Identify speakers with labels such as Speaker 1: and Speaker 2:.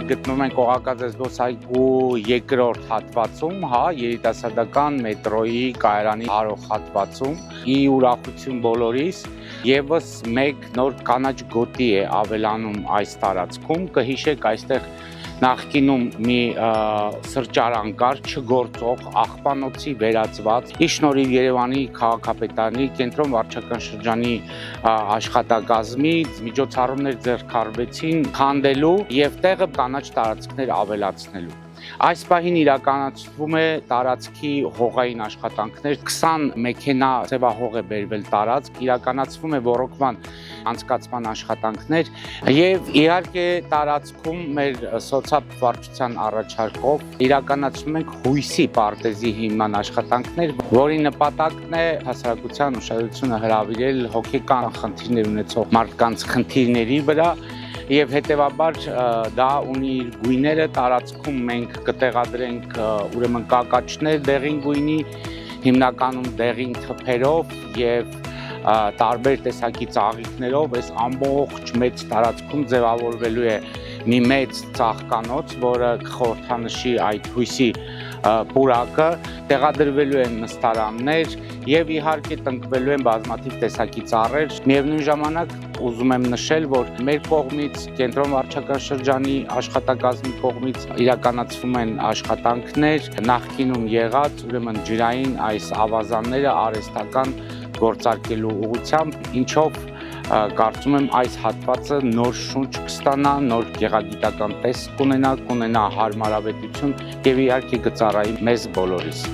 Speaker 1: գտնվում ենք Օղակաձև զբոսայգու երկրորդ հատվածում, երիտասարդական մետրոյի կայարանի հարող հատվածում։ Ի ուրախություն բոլորիս, եւս մեկ նոր կանաչ գոտի է ավելանում այս տարածքում։ Կհիշեք, այստեղ նախկինում մի սրճարան կար, չգործող, աղբանոցի վերածված, ի շնորհիվ Երևանի քաղաքապետարանի կենտրոն վարչական շրջանի աշխատակազմի միջոցառումներ ձեռք արվեցին քանդելու եւ տեղը կանաչ տարածքներ ավելացնելու։ Այս պահին իրականացվում է տարածքի հողային աշխատանքներ, 20 մեքենա ձևահող է բերվել տարածք, իրականացվում է ոռոգման անցկացման աշխատանքներ եւ իհարկե տարածքում մեր սոցիալ-վարչության առաջարկով իրականացնում ենք հույսի պարտեզի հիմնան աշխատանքներ, որի նպատակն է հասարակության ուշադրությունը հրավիրել հոգեկան խնդիրներ ունեցող մարդկանց խնդիրների վրա եւ հետեւաբար դա ունի իր գույները տարածքում մենք կտեղադրենք ուրեմն կակաչներ դեղին գույնի, հիմնականում դեղին թփերով եւ տարբեր տեսակի ծաղիկներով այս ամբողջ մեծ տարածքում ձևավորվելու է մի մեծ ծաղկանոց, որը կխորհրդանշի այդ հույսի պուրակը, տեղադրվելու են նստարաններ եւ իհարկե տնկվելու են բազմաթիվ տեսակի ծառեր։ Միևնույն ժամանակ ուզում եմ նշել, որ մեր կողմից կենտրոն վարչական շրջանի աշխատակազմի կողմից իրականացվում են աշխատանքներ նախկինում եղած, ուրեմն ջրային այս ավազանները արհեստական գործարկելու ուղղությամբ, ինչով կարծում եմ այս հատվածը նոր շունչ կստանա, նոր գեղագիտական տեսք կունենա հարմարավետություն եւ իհարկե կծառայի մեզ բոլորիս։